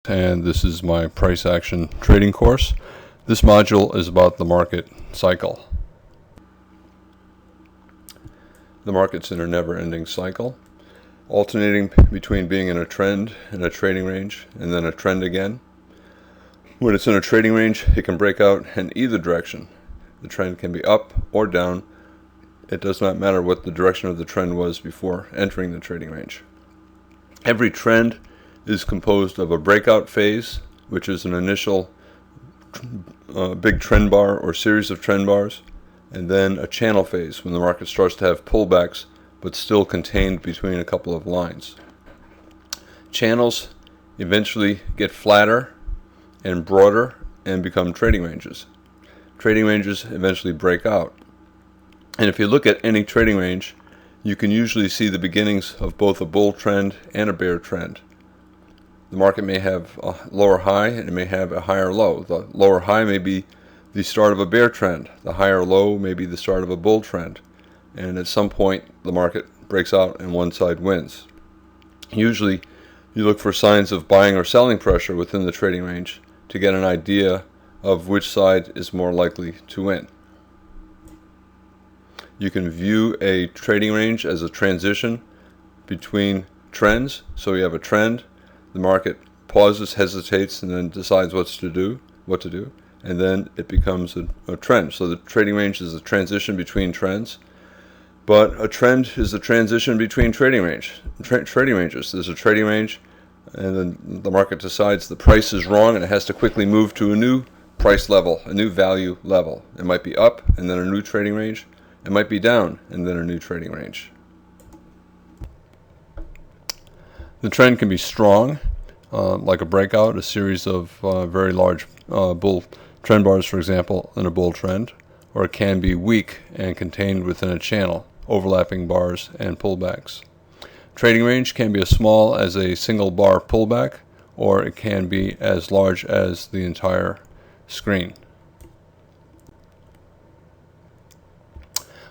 And this is my price action trading course. This module is about the market cycle. The market's in a never-ending cycle, alternating between being in a trend and a trading range, and then a trend again. When it's in a trading range, it can break out in either direction. The trend can be up or down. It does not matter what the direction of the trend was before entering the trading range. Every trend is composed of a breakout phase, which is an initial big trend bar or series of trend bars, and then a channel phase when the market starts to have pullbacks but still contained between a couple of lines. Channels eventually get flatter and broader and become trading ranges. Trading ranges eventually break out. And if you look at any trading range, you can usually see the beginnings of both a bull trend and a bear trend. The market may have a lower high and it may have a higher low. The lower high may be the start of a bear trend. The higher low may be the start of a bull trend. And at some point, the market breaks out and one side wins. Usually, you look for signs of buying or selling pressure within the trading range to get an idea of which side is more likely to win. You can view a trading range as a transition between trends. So you have a trend. The market pauses, hesitates, and then decides what to do, and then it becomes a trend. So the trading range is a transition between trends, but a trend is a transition between trading ranges. There's a trading range, and then the market decides the price is wrong, and it has to quickly move to a new price level, a new value level. It might be up, and then a new trading range. It might be down, and then a new trading range. The trend can be strong, like a breakout, a series of very large bull trend bars, for example, in a bull trend, or it can be weak and contained within a channel, overlapping bars and pullbacks. Trading range can be as small as a single bar pullback, or it can be as large as the entire screen.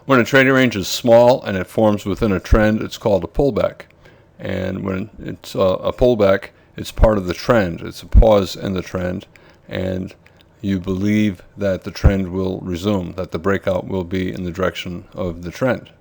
When a trading range is small and it forms within a trend, it's called a pullback. And when it's a pullback, it's part of the trend. It's a pause in the trend, and you believe that the trend will resume, that the breakout will be in the direction of the trend.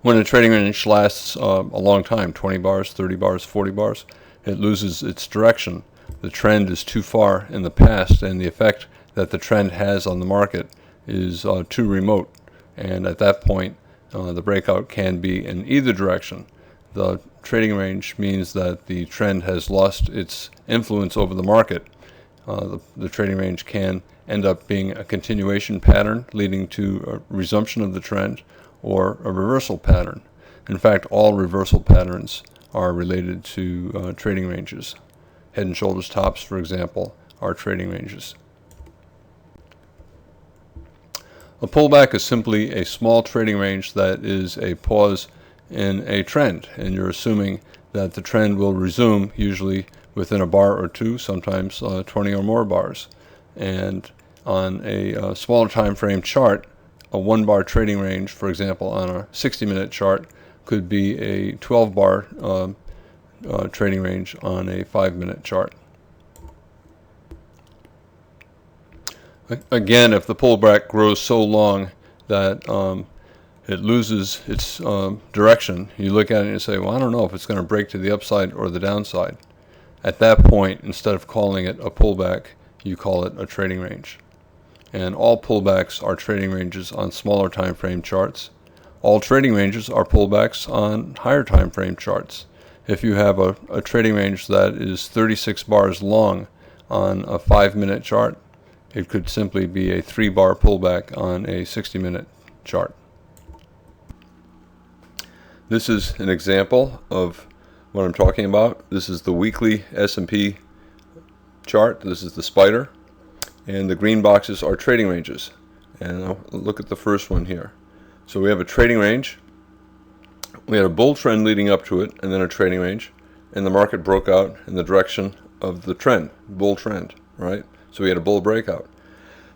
When a trading range lasts a long time, 20 bars, 30 bars, 40 bars, it loses its direction. The trend is too far in the past, and the effect that the trend has on the market is too remote. And at that point, the breakout can be in either direction. The trading range means that the trend has lost its influence over the market. The trading range can end up being a continuation pattern leading to a resumption of the trend, or a reversal pattern. In fact, all reversal patterns are related to trading ranges. Head and shoulders tops, for example, are trading ranges. A pullback is simply a small trading range that is a pause in a trend, and you're assuming that the trend will resume, usually within a bar or two, sometimes 20 or more bars. And on a smaller time frame chart, a 1-bar trading range, for example, on a 60-minute chart, could be a 12-bar trading range on a 5-minute chart. Again, if the pullback grows so long that it loses its direction, you look at it and you say, well, I don't know if it's going to break to the upside or the downside. At that point, instead of calling it a pullback, you call it a trading range. And all pullbacks are trading ranges on smaller time frame charts. All trading ranges are pullbacks on higher time frame charts. If you have a trading range that is 36 bars long on a 5-minute chart, it could simply be a 3-bar pullback on a 60-minute chart. This is an example of what I'm talking about. This is the weekly S&P chart. This is the spider. And the green boxes are trading ranges. And I'll look at the first one here. So we have a trading range. We had a bull trend leading up to it, and then a trading range. And the market broke out in the direction of the trend, bull trend, right? So we had a bull breakout.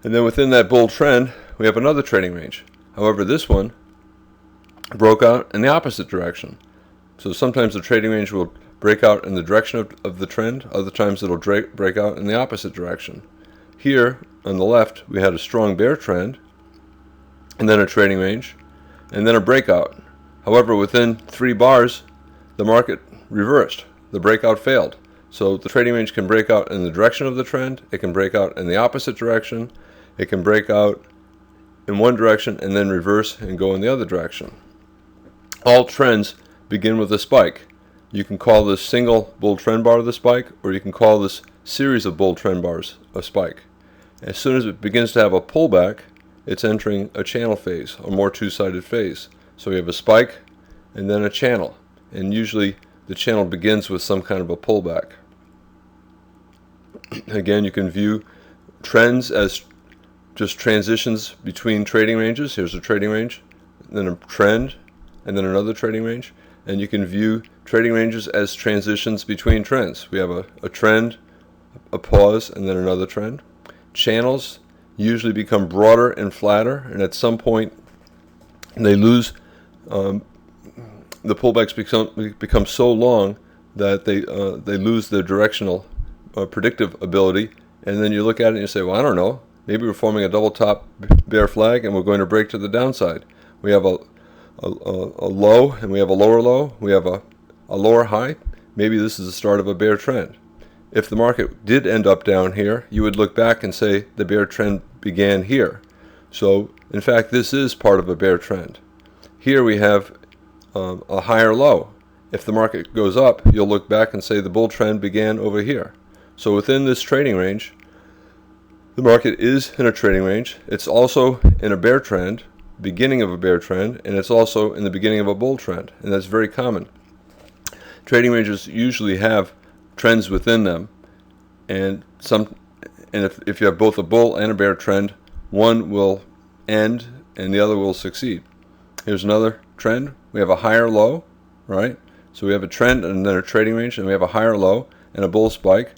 And then within that bull trend, we have another trading range. However, this one broke out in the opposite direction. So sometimes the trading range will break out in the direction of the trend. Other times it'll break out in the opposite direction. Here on the left, we had a strong bear trend, and then a trading range, and then a breakout. However, within 3 bars, the market reversed. The breakout failed. So the trading range can break out in the direction of the trend. It can break out in the opposite direction. It can break out in one direction and then reverse and go in the other direction. All trends begin with a spike. You can call this single bull trend bar the spike, or you can call this series of bull trend bars a spike. As soon as it begins to have a pullback, it's entering a channel phase, a more two-sided phase. So we have a spike and then a channel, and usually the channel begins with some kind of a pullback. Again, you can view trends as just transitions between trading ranges. Here's a trading range, then a trend, and then another trading range. And you can view trading ranges as transitions between trends. We have a trend, a pause, and then another trend. Channels usually become broader and flatter, and at some point they lose, the pullbacks become so long that they lose their directional predictive ability, and then you look at it and you say, well, I don't know, maybe we're forming a double top bear flag and we're going to break to the downside. We have a low and we have a lower low, we have a lower high. Maybe this is the start of a bear trend. If the market did end up down here, you would look back and say the bear trend began here. So in fact, this is part of a bear trend. Here we have a higher low. If the market goes up, you'll look back and say the bull trend began over here. So within this trading range, the market is in a trading range. It's also in a bear trend, beginning of a bear trend, and it's also in the beginning of a bull trend, and that's very common. Trading ranges usually have trends within them, and if you have both a bull and a bear trend, one will end and the other will succeed. Here's another trend. We have a higher low, right? So we have a trend and then a trading range, and we have a higher low and a bull spike.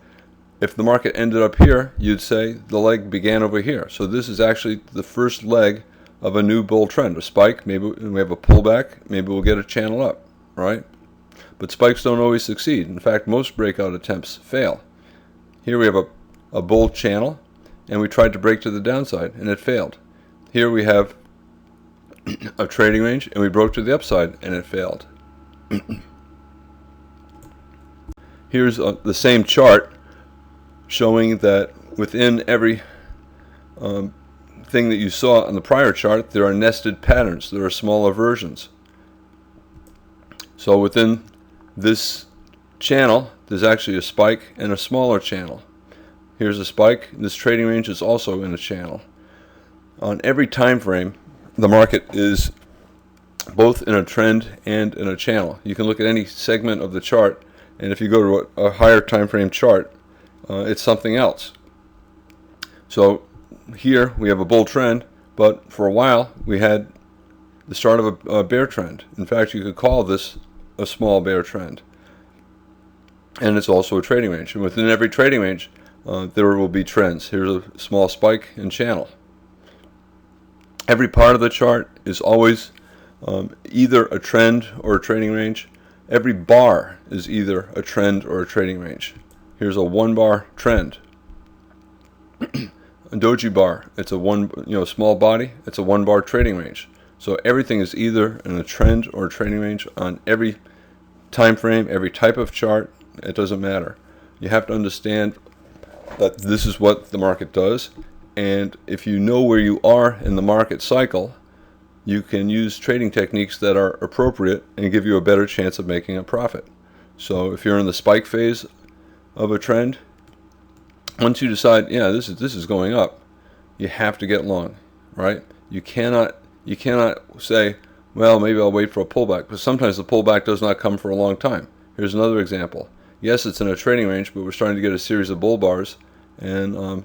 If the market ended up here, you'd say the leg began over here. So this is actually the first leg of a new bull trend. A spike, maybe we have a pullback, maybe we'll get a channel up, right? But spikes don't always succeed. In fact, most breakout attempts fail. Here we have a bull channel, and we tried to break to the downside, and it failed. Here we have a trading range, and we broke to the upside, and it failed. Here's the same chart showing that within every thing that you saw on the prior chart, there are nested patterns. There are smaller versions. So within this channel, there's actually a spike and a smaller channel. Here's a spike. This trading range is also in a channel. On every time frame, the market is both in a trend and in a channel. You can look at any segment of the chart, and if you go to a higher time frame chart, it's something else. So here we have a bull trend, but for a while we had the start of a bear trend. In fact, you could call this a small bear trend. And it's also a trading range. And within every trading range, there will be trends. Here's a small spike and channel. Every part of the chart is always either a trend or a trading range. Every bar is either a trend or a trading range. Here's a 1-bar trend. A doji bar, it's a small body, it's a 1-bar trading range. So everything is either in a trend or a trading range on every time frame, every type of chart. It doesn't matter. You have to understand that this is what the market does, and if you know where you are in the market cycle, you can use trading techniques that are appropriate and give you a better chance of making a profit. So if you're in the spike phase of a trend, once you decide, yeah, this is going up, you have to get long, right? You cannot say, well, maybe I'll wait for a pullback, because sometimes the pullback does not come for a long time. Here's another example. Yes, it's in a trading range, but we're starting to get a series of bull bars, and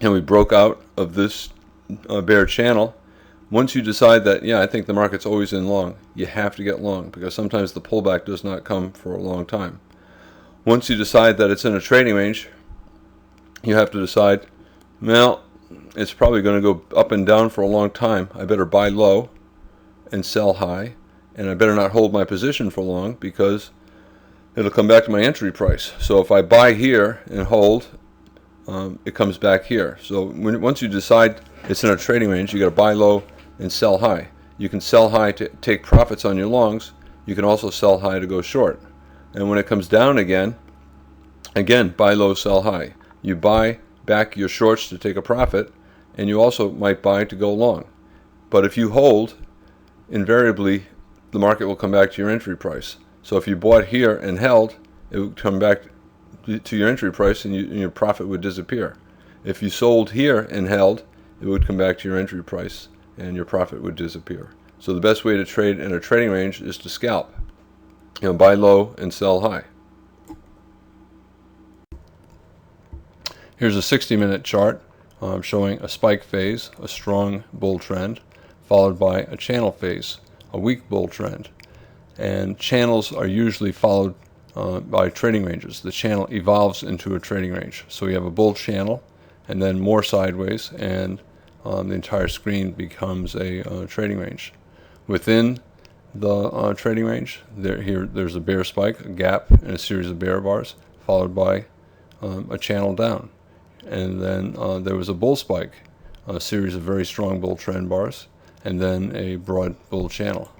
we broke out of this bear channel. Once you decide that, yeah, I think the market's always in long, you have to get long, because sometimes the pullback does not come for a long time. Once you decide that it's in a trading range, you have to decide, well, it's probably going to go up and down for a long time. I better buy low and sell high, and I better not hold my position for long, because it'll come back to my entry price. So if I buy here and hold, it comes back here. So once you decide it's in a trading range, you got to buy low and sell high. You can sell high to take profits on your longs. You can also sell high to go short. And when it comes down again, buy low, sell high. You buy back your shorts to take a profit, and you also might buy to go long. But if you hold, invariably the market will come back to your entry price. So if you bought here and held, it would come back to your entry price, and your profit would disappear. If you sold here and held, it would come back to your entry price, and your profit would disappear. So the best way to trade in a trading range is to scalp. Buy low and sell high. Here's a 60-minute chart showing a spike phase, a strong bull trend, followed by a channel phase, a weak bull trend. And channels are usually followed by trading ranges. The channel evolves into a trading range. So we have a bull channel, and then more sideways, and the entire screen becomes a trading range. Within the trading range, there's a bear spike, a gap, and a series of bear bars, followed by a channel down. And then there was a bull spike, a series of very strong bull trend bars, and then a broad bull channel.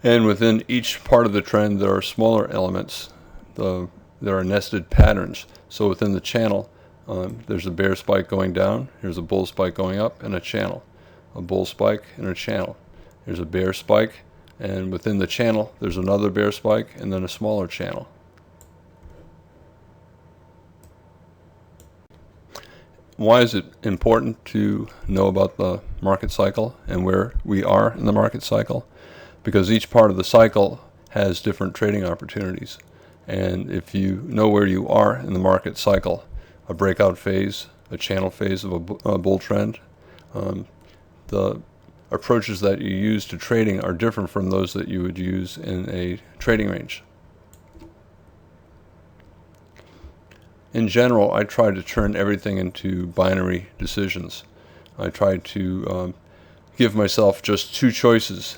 And within each part of the trend, there are smaller elements. There are nested patterns. So within the channel, there's a bear spike going down, here's a bull spike going up, and a channel. A bull spike and a channel. There's a bear spike, and within the channel, there's another bear spike, and then a smaller channel. Why is it important to know about the market cycle and where we are in the market cycle? Because each part of the cycle has different trading opportunities. And if you know where you are in the market cycle, a breakout phase, a channel phase of a bull trend, the approaches that you use to trading are different from those that you would use in a trading range. In general, I try to turn everything into binary decisions. I try to give myself just two choices.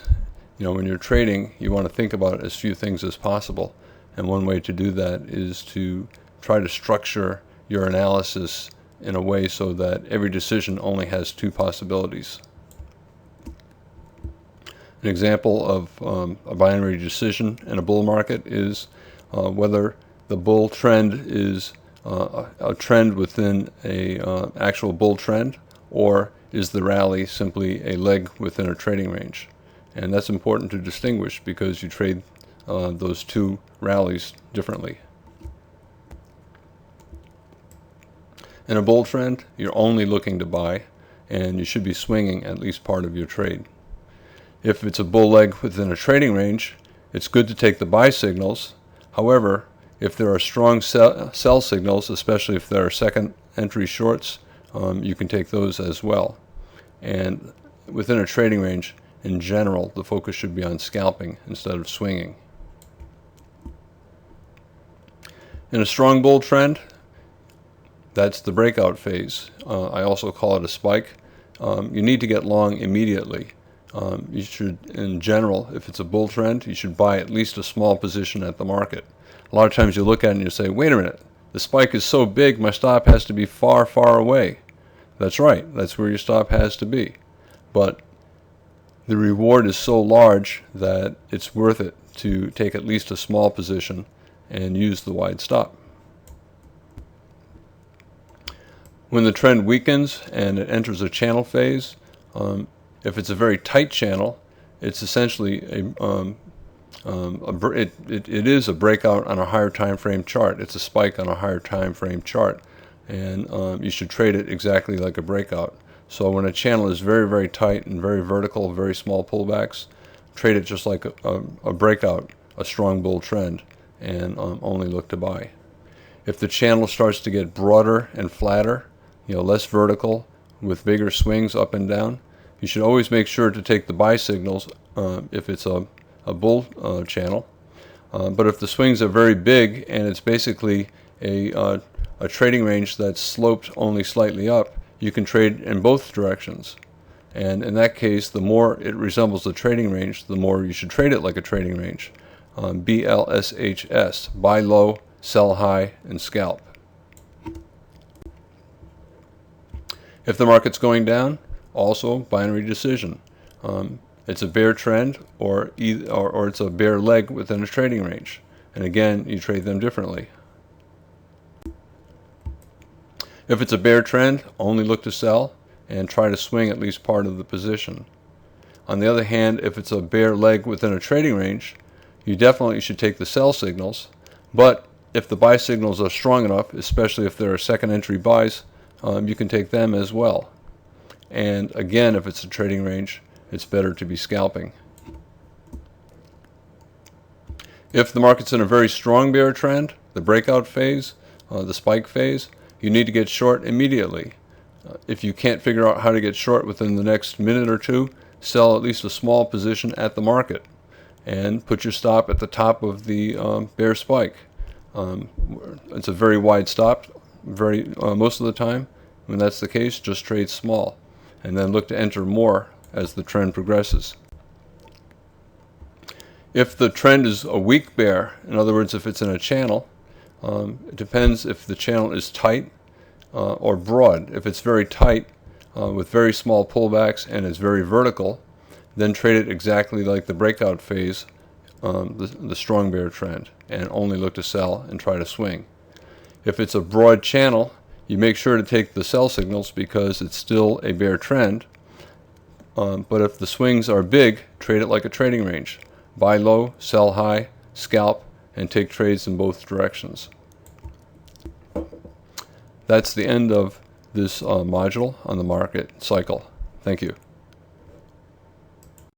When you're trading, you want to think about as few things as possible. And one way to do that is to try to structure your analysis in a way so that every decision only has two possibilities. An example of a binary decision in a bull market is whether the bull trend is a trend within a actual bull trend, or is the rally simply a leg within a trading range. And that's important to distinguish because you trade those two rallies differently. In a bull trend, you're only looking to buy, and you should be swinging at least part of your trade. If it's a bull leg within a trading range, it's good to take the buy signals. However, if there are strong sell signals, especially if there are second entry shorts, you can take those as well. And within a trading range, in general, the focus should be on scalping instead of swinging. In a strong bull trend, that's the breakout phase. I also call it a spike. You need to get long immediately. You should, in general, if it's a bull trend, you should buy at least a small position at the market. A lot of times you look at it and you say, wait a minute, the spike is so big, my stop has to be far, far away. That's right, that's where your stop has to be. But the reward is so large that it's worth it to take at least a small position and use the wide stop. When the trend weakens and it enters a channel phase, if it's a very tight channel, it's essentially it is a breakout on a higher time frame chart. It's a spike on a higher time frame chart, and you should trade it exactly like a breakout. So when a channel is very, very tight and very vertical, very small pullbacks, trade it just like a breakout, a strong bull trend, and only look to buy. If the channel starts to get broader and flatter, less vertical, with bigger swings up and down, you should always make sure to take the buy signals if it's a bull channel. But if the swings are very big and it's basically a trading range that's sloped only slightly up, you can trade in both directions. And in that case, the more it resembles a trading range, the more you should trade it like a trading range. BLSHS, buy low, sell high, and scalp. If the market's going down, also binary decision. It's a bear trend or it's a bear leg within a trading range. And again, you trade them differently. If it's a bear trend, only look to sell and try to swing at least part of the position. On the other hand, if it's a bear leg within a trading range, you definitely should take the sell signals. But if the buy signals are strong enough, especially if there are second entry buys, you can take them as well. And again, if it's a trading range, it's better to be scalping. If the market's in a very strong bear trend, the breakout phase, the spike phase, you need to get short immediately. If you can't figure out how to get short within the next minute or two, sell at least a small position at the market and put your stop at the top of the bear spike. It's a very wide stop most of the time. When that's the case, just trade small and then look to enter more as the trend progresses. If the trend is a weak bear, in other words, if it's in a channel, it depends if the channel is tight or broad. If it's very tight with very small pullbacks and it's very vertical, then trade it exactly like the breakout phase, the strong bear trend, and only look to sell and try to swing. If it's a broad channel, you make sure to take the sell signals because it's still a bear trend. But if the swings are big, trade it like a trading range. Buy low, sell high, scalp, and take trades in both directions. That's the end of this module on the market cycle. Thank you.